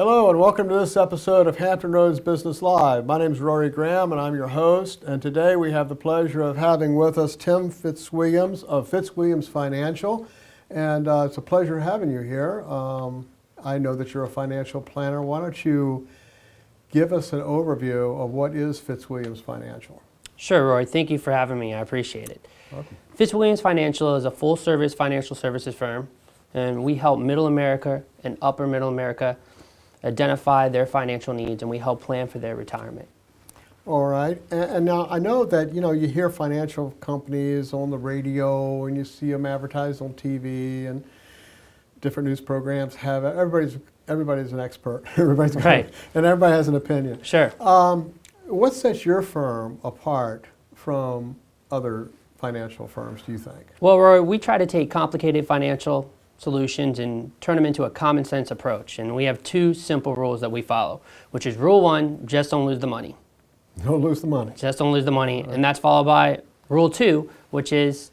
Hello and welcome to this episode of Hampton Roads Business Live. My name is Rory Graham and I'm your host, and today we have the pleasure of having with us Tim Fitzwilliams of Fitzwilliams Financial, and it's a pleasure having you here. I know that you're a financial planner. Why don't you give us an overview of what is Fitzwilliams Financial? Sure, Roy. Thank you for having me. I appreciate it. Welcome. Fitzwilliams Financial is a full-service financial services firm, and we help middle America and upper middle America identify their financial needs, and we help plan for their retirement. All right. And now I know that, you hear financial companies on the radio and you see them advertised on TV and different news programs have it. Everybody's an expert. Everybody's right. And everybody has an opinion. Sure. What sets your firm apart from other financial firms, do you think? Well, Roy, we try to take complicated financial solutions and turn them into a common sense approach. And we have two simple rules that we follow, which is rule one, just don't lose the money. Don't lose the money. Just don't lose the money. Right. And that's followed by rule two, which is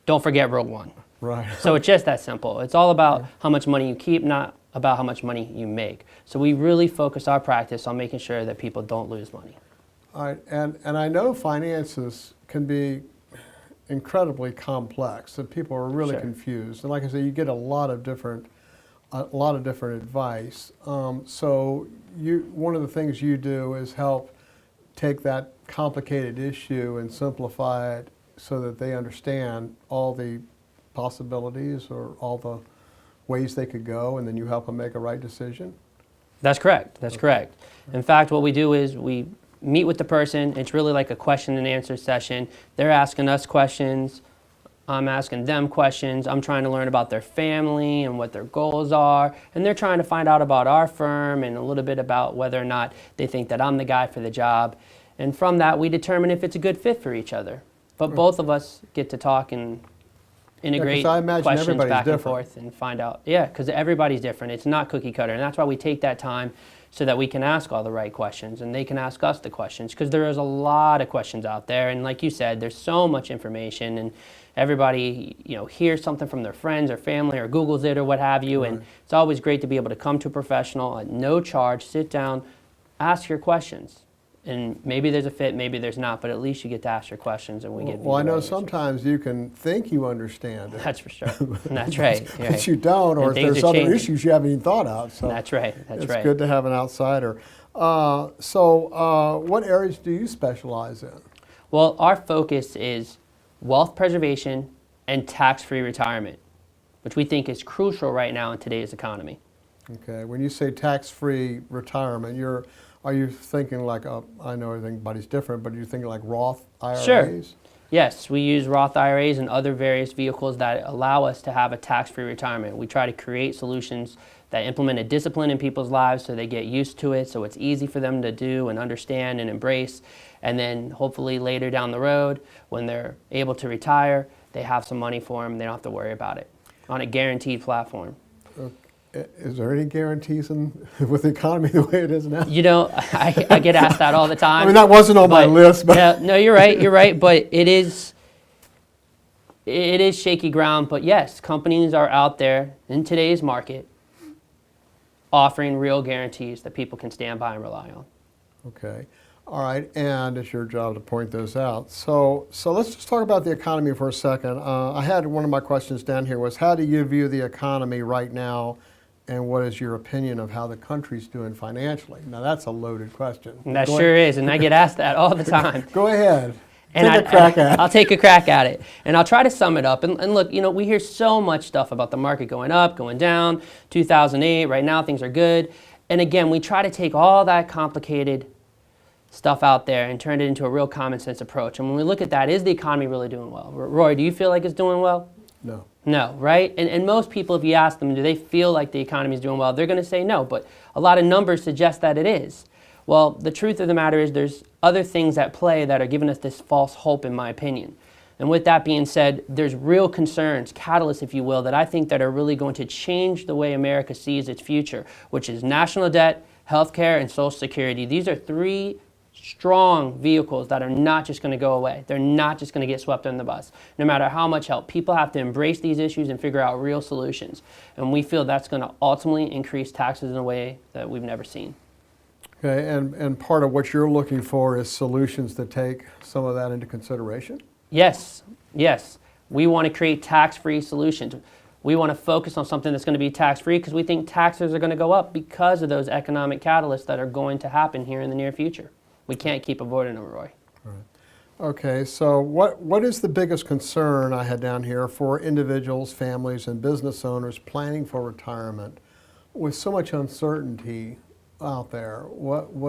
don't forget rule one. Right. So it's just that simple. It's all about how much money you keep, not about how much money you make. So we really focus our practice on making sure that people don't lose money. All right. And I know finances can be incredibly complex, and people are really confused. And like I say, you get a lot of different advice. So one of the things you do is help take that complicated issue and simplify it so that they understand all the possibilities or all the ways they could go, and then you help them make a right decision. That's correct. That's correct. In fact, what we do is we meet with the person. It's really like a question and answer session. They're asking us questions. I'm asking them questions. I'm trying to learn about their family and what their goals are. And they're trying to find out about our firm and a little bit about whether or not they think that I'm the guy for the job. And from that, we determine if it's a good fit for each other. But both of us get to talk and integrate questions back and forth and find out. Yeah, because everybody's different. It's not cookie cutter. And that's why we take that time so that we can ask all the right questions and they can ask us the questions, because there is a lot of questions out there. And like you said, there's so much information, and everybody hears something from their friends or family or Googles it or what have you. Right. And it's always great to be able to come to a professional at no charge, sit down, ask your questions. And maybe there's a fit, maybe there's not, but at least you get to ask your questions and we get. Well, I know sometimes you can think you understand it. That's for sure. That's right. But you don't, or if there's other issues you haven't even thought of. So that's right. That's right. It's good to have an outsider. So what areas do you specialize in? Well, our focus is wealth preservation and tax-free retirement, which we think is crucial right now in today's economy. Okay. When you say tax-free retirement, are you thinking like, I know everybody's different, but are you thinking like Roth IRAs? Sure. Yes, we use Roth IRAs and other various vehicles that allow us to have a tax-free retirement. We try to create solutions that implement a discipline in people's lives so they get used to it, so it's easy for them to do and understand and embrace. And then hopefully later down the road, when they're able to retire, they have some money for them. They don't have to worry about it on a guaranteed platform. Is there any guarantees with the economy the way it is now? I get asked that all the time. I mean, that wasn't on my list. But yeah, no, you're right. But it is shaky ground. But yes, companies are out there in today's market offering real guarantees that people can stand by and rely on. Okay. All right. And it's your job to point those out. So let's just talk about the economy for a second. I had one of my questions down here was, how do you view the economy right now? And what is your opinion of how the country's doing financially? Now, that's a loaded question. That sure is, and I get asked that all the time. Go ahead. Take a crack at it. I'll take a crack at it. And I'll try to sum it up. And look, we hear so much stuff about the market going up, going down, 2008, right now things are good. And again, we try to take all that complicated stuff out there and turn it into a real common sense approach. And when we look at that, is the economy really doing well? Roy, do you feel like it's doing well? No. No, right? And most people, if you ask them, do they feel like the economy is doing well, they're going to say no, but a lot of numbers suggest that it is. Well, the truth of the matter is there's other things at play that are giving us this false hope, in my opinion. And with that being said, there's real concerns, catalysts, if you will, that I think that are really going to change the way America sees its future, which is national debt, healthcare, and Social Security. These are three strong vehicles that are not just going to go away. They're not just going to get swept under the bus, no matter how much help. People have to embrace these issues and figure out real solutions. And we feel that's going to ultimately increase taxes in a way that we've never seen. Okay, and part of what you're looking for is solutions that take some of that into consideration? Yes, yes. We want to create tax-free solutions. We want to focus on something that's going to be tax-free because we think taxes are going to go up because of those economic catalysts that are going to happen here in the near future. We can't keep avoiding them, Roy. Right. Okay, so what is the biggest concern I had down here for individuals, families, and business owners planning for retirement with so much uncertainty out there?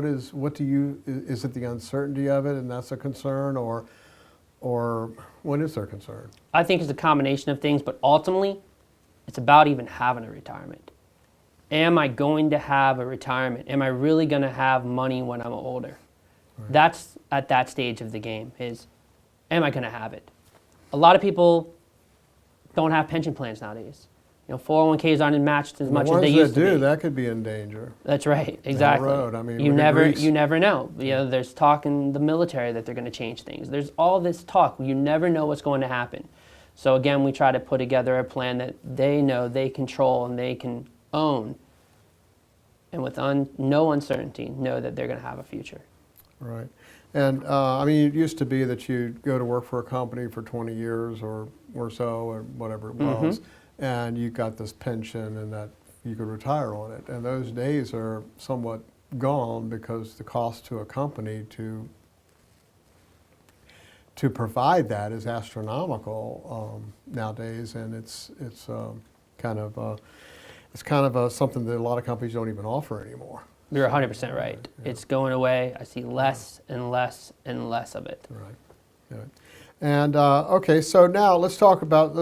Is it the uncertainty of it and that's a concern, or what is their concern? I think it's a combination of things, but ultimately, it's about even having a retirement. Am I going to have a retirement? Am I really going to have money when I'm older? Right. That's at that stage of the game is, am I going to have it? A lot of people don't have pension plans nowadays. 401ks aren't matched as much as they used to be. The ones that do, that could be in danger. That's right, exactly. Down the road. I mean, you never know. There's talk in the military that they're going to change things. There's all this talk. You never know what's going to happen. So again, we try to put together a plan that they know, they control, and they can own. And with no uncertainty, know that they're going to have a future. Right. And it used to be that you'd go to work for a company for 20 years or so, or whatever it was, and you got this pension and that you could retire on it. And those days are somewhat gone because the cost to a company to provide that is astronomical nowadays, and it's kind of something that a lot of companies don't even offer anymore. You're 100% right. Yeah. It's going away. I see less and less and less of it. Right. Right. And okay, so now let's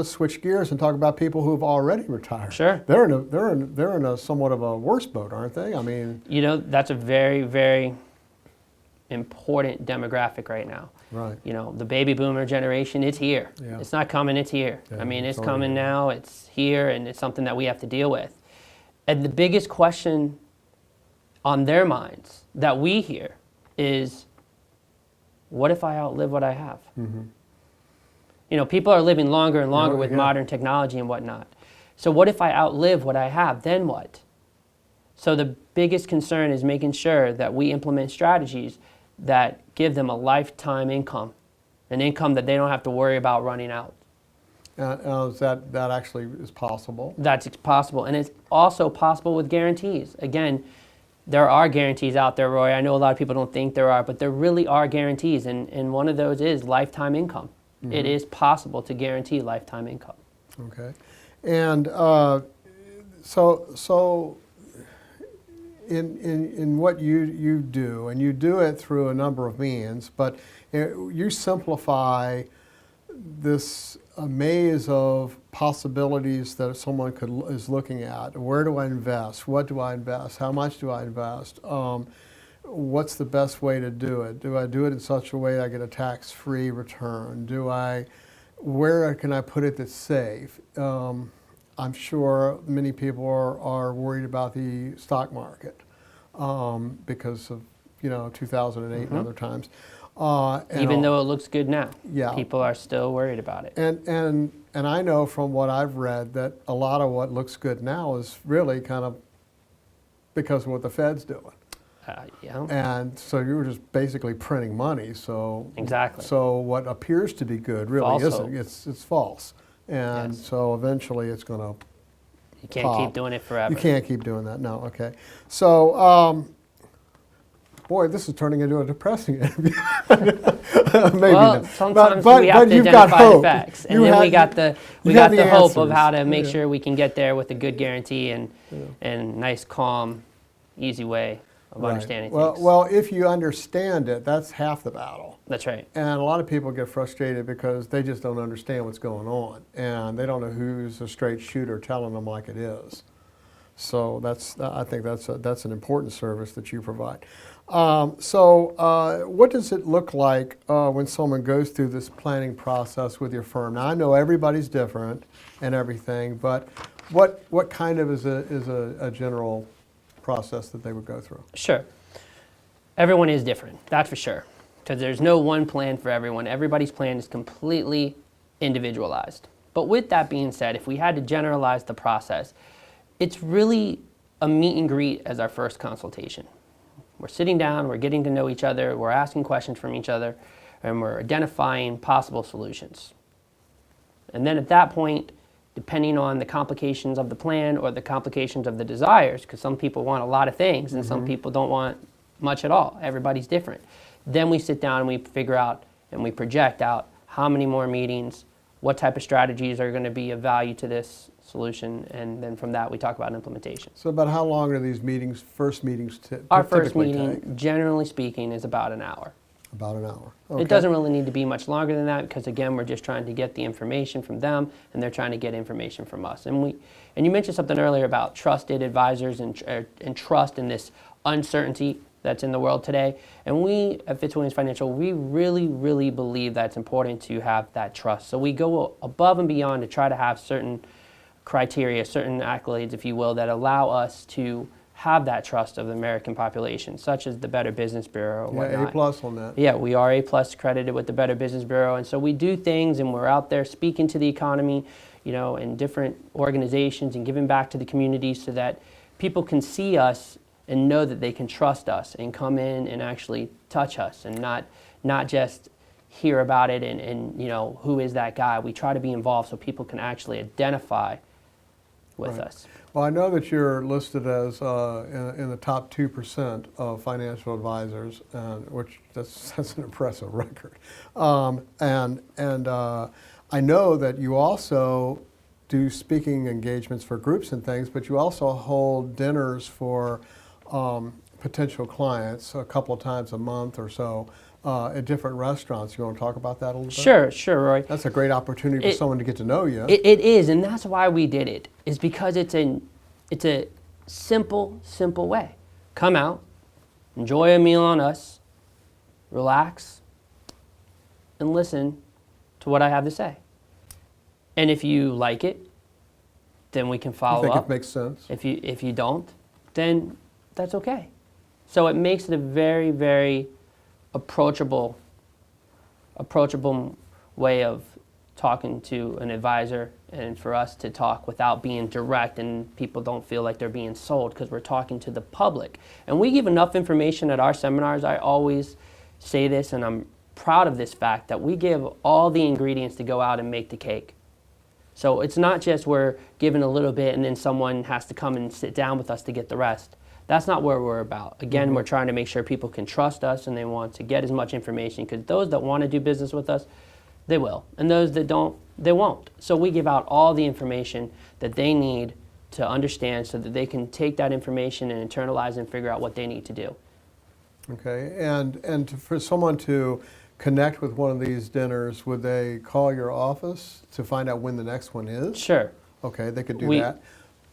switch gears and talk about people who've already retired. Sure. They're in a somewhat of a worse boat, aren't they? I mean, that's a very, very important demographic right now. Right. The baby boomer generation, it's here. Yeah. It's not coming, it's here. Yeah, it's coming now, it's here, and it's something that we have to deal with. And the biggest question on their minds that we hear is, what if I outlive what I have? Mm-hmm. People are living longer and longer with modern technology and whatnot. So what if I outlive what I have? Then what? So the biggest concern is making sure that we implement strategies that give them a lifetime income, an income that they don't have to worry about running out. That actually is possible? That's possible, and it's also possible with guarantees. Again, there are guarantees out there, Roy. I know a lot of people don't think there are, but there really are guarantees, and one of those is lifetime income. Mm-hmm. It is possible to guarantee lifetime income. Okay. And so in what you do, and you do it through a number of means, but you simplify this maze of possibilities that someone is looking at. Where do I invest? What do I invest? How much do I invest? What's the best way to do it? Do I do it in such a way I get a tax-free return? Where can I put it that's safe? I'm sure many people are worried about the stock market because of 2008 and other times. Even though it looks good now, yeah, people are still worried about it. And I know from what I've read that a lot of what looks good now is really kind of because of what the Fed's doing. Yeah. And so you were just basically printing money. So exactly. So what appears to be good really false isn't. Hope. It's false. And yes. So eventually it's going to. You can't keep doing it forever. You can't keep doing that. No. Okay. So. Boy, this is turning into a depressing interview. Maybe well, not. sometimes but we have to you've got identify the hope. facts, and then we got the hope of how to make Yeah. sure we can get there with a good guarantee and nice, calm, easy way of understanding things. Well, if you understand it, that's half the battle. That's right. And a lot of people get frustrated because they just don't understand what's going on, and they don't know who's a straight shooter telling them like it is. So I think that's an important service that you provide. So what does it look like when someone goes through this planning process with your firm? Now I know everybody's different and everything, but what kind of is a general process that they would go through? Sure. Everyone is different, that's for sure, because there's no one plan for everyone. Everybody's plan is completely individualized. But with that being said, if we had to generalize the process, it's really a meet and greet as our first consultation. We're sitting down, we're getting to know each other, we're asking questions from each other, and we're identifying possible solutions. And then at that point, depending on the complications of the plan or the complications of the desires, because some people want a lot of things and some people don't want much at all. Everybody's different. Then we sit down and we figure out and we project out how many more meetings, what type of strategies are going to be of value to this solution, and then from that we talk about implementation. So about how long are these first meetings Our first typically meeting, take? generally speaking, is about an hour. About an hour. It Okay. doesn't really need to be much longer than that because, again, we're just trying to get the information from them and they're trying to get information from us. And you mentioned something earlier about trusted advisors and trust in this uncertainty that's in the world today. And we at Fitzwilliams Financial, we really, really believe that it's important to have that trust. So we go above and beyond to try to have certain criteria, certain accolades, if you will, that allow us to have that trust of the American population, such as the Better Business Bureau or whatnot. A plus on that. Yeah, we are A+ credited with the Better Business Bureau, and so we do things and we're out there speaking to the economy, in different organizations and giving back to the community so that people can see us and know that they can trust us and come in and actually touch us and not just hear about it and who is that guy. We try to be involved so people can actually identify with us. Well, I know that you're listed as in the top 2% of financial advisors, which that's an impressive record. And I know that you also do speaking engagements for groups and things, but you also hold dinners for potential clients a couple of times a month or so at different restaurants. You want to talk about that a little bit? Sure, Roy. That's a great opportunity for someone to get to know you. It is, and that's why we did it, is because it's a simple way. Come out, enjoy a meal on us, relax, and listen to what I have to say. And if you like it, then we can follow up. I think it makes sense. If you don't, then that's okay. So it makes it a very, very approachable way of talking to an advisor, and for us to talk without being direct and people don't feel like they're being sold because we're talking to the public. And we give enough information at our seminars. I always say this, and I'm proud of this fact, that we give all the ingredients to go out and make the cake. So it's not just we're giving a little bit and then someone has to come and sit down with us to get the rest. That's not what we're about. Again, we're trying to make sure people can trust us and they want to get as much information, because those that want to do business with us, they will. And those that don't, they won't. So we give out all the information that they need to understand so that they can take that information and internalize and figure out what they need to do. Okay, and for someone to connect with one of these dinners, would they call your office to find out when the next one is? Sure. Okay, they could do that.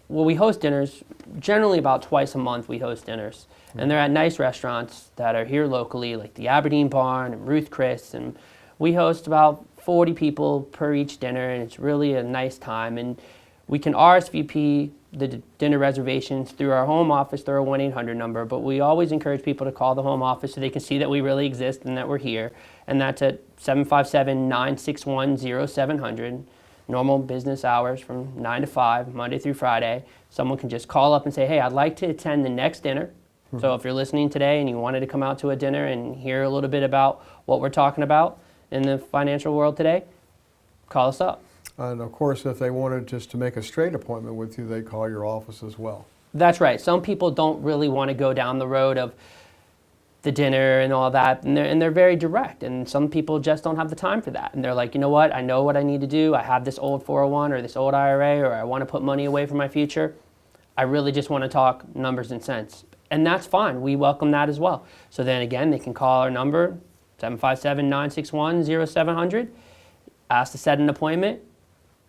Well, we host dinners, generally about twice a month we host dinners. And they're at nice restaurants that are here locally, like the Aberdeen Barn and Ruth Chris. And we host about 40 people per each dinner, and it's really a nice time. And we can RSVP the dinner reservations through our home office, through our 1-800 number, but we always encourage people to call the home office so they can see that we really exist and that we're here. And that's at 757-961-0700. Normal business hours from 9 to 5, Monday through Friday. Someone can just call up and say, hey, I'd like to attend the next dinner. So if you're listening today and you wanted to come out to a dinner and hear a little bit about what we're talking about in the financial world today, call us up. And of course, if they wanted just to make a straight appointment with you, they call your office as well. That's right. Some people don't really want to go down the road of the dinner and all that, and they're very direct, and some people just don't have the time for that, and they're like, you know what, I know what I need to do. I have this old 401 or this old IRA, or I want to put money away for my future. I really just want to talk numbers and cents, and that's fine. We welcome that as well. So then again, they can call our number, 757-961-0700, ask to set an appointment,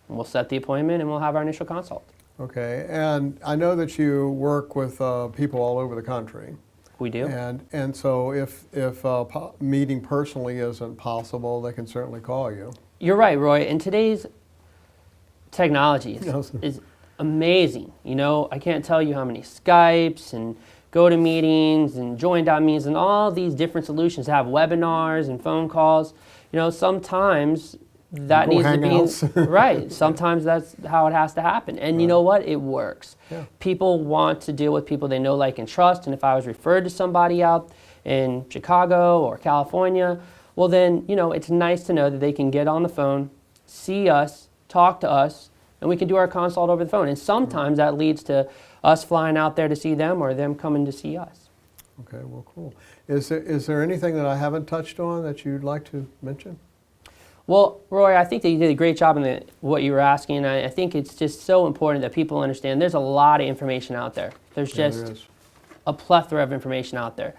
and we'll set the appointment and we'll have our initial consult. Okay, and I know that you work with people all over the country. We do. And so if meeting personally isn't possible, they can certainly call you. You're right, Roy. And today's technology is amazing. I can't tell you how many Skypes and go to meetings and join meetings and all these different solutions, have webinars and phone calls. Sometimes that Google needs to be right. Sometimes that's how it has to happen. And you know what? It works. Yeah. People want to deal with people they know, like, and trust. And if I was referred to somebody out in Chicago or California, well then, it's nice to know that they can get on the phone, see us, talk to us, and we can do our consult over the phone. And sometimes that leads to us flying out there to see them or them coming to see us. Okay, well, cool. Is there anything that I haven't touched on that you'd like to mention? Well, Roy, I think that you did a great job in what you were asking. I think it's just so important that people understand there's a lot of information out there. There's just a plethora of information out there.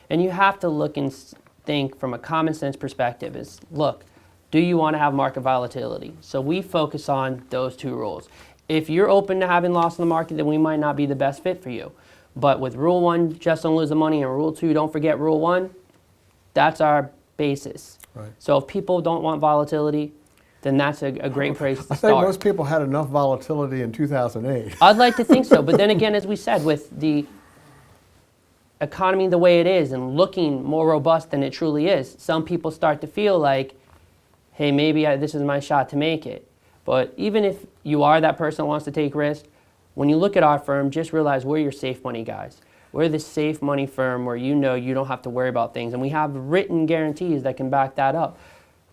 And you have to look and think from a common sense perspective is, look, do you want to have market volatility? So we focus on those two rules. If you're open to having loss in the market, then we might not be the best fit for you. But with Rule 1, just don't lose the money, and Rule 2, don't forget Rule 1, that's our basis. Right. So if people don't want volatility, then that's a great place to start. I think most people had enough volatility in 2008. I'd like to think so. But then again, as we said, with the economy the way it is and looking more robust than it truly is, some people start to feel like, hey, maybe this is my shot to make it. But even if you are that person that wants to take risks, when you look at our firm, just realize we're your safe money guys. We're the safe money firm where you don't have to worry about things. And we have written guarantees that can back that up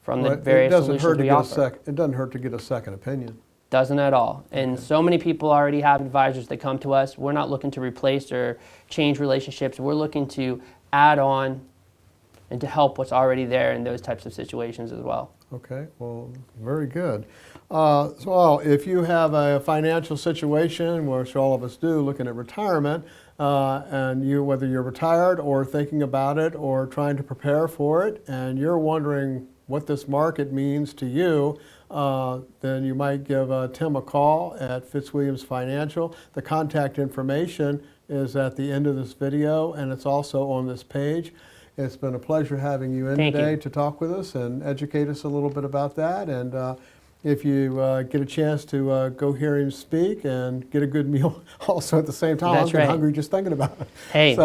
from the various solutions we offer. It doesn't hurt to get a second opinion. Doesn't at all. And so many people already have advisors that come to us. We're not looking to replace or change relationships. We're looking to add on and to help what's already there in those types of situations as well. Okay, well, very good. So if you have a financial situation, which all of us do, looking at retirement, and whether you're retired or thinking about it or trying to prepare for it, and you're wondering what this market means to you, then you might give Tim a call at Fitzwilliams Financial. The contact information is at the end of this video, and it's also on this page. It's been a pleasure having you in today to talk with us and educate us a little bit about that. And if you get a chance to go hear him speak and get a good meal also at the same time. That's I'm right. hungry just thinking about it. Hey,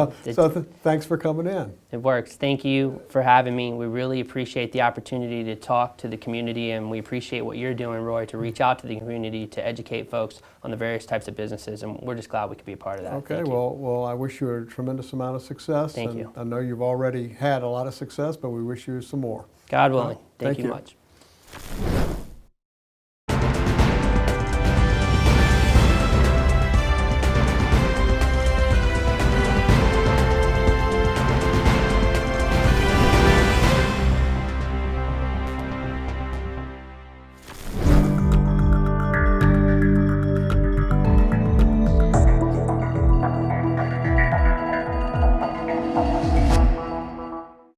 Thanks for coming in. It works. Thank you for having me. We really appreciate the opportunity to talk to the community, and we appreciate what you're doing, Roy, to reach out to the community to educate folks on the various types of businesses, and we're just glad we could be a part of that. Okay, well, I wish you a tremendous amount of success. Thank you. I know you've already had a lot of success, but we wish you some more. God willing. Thank you you. much.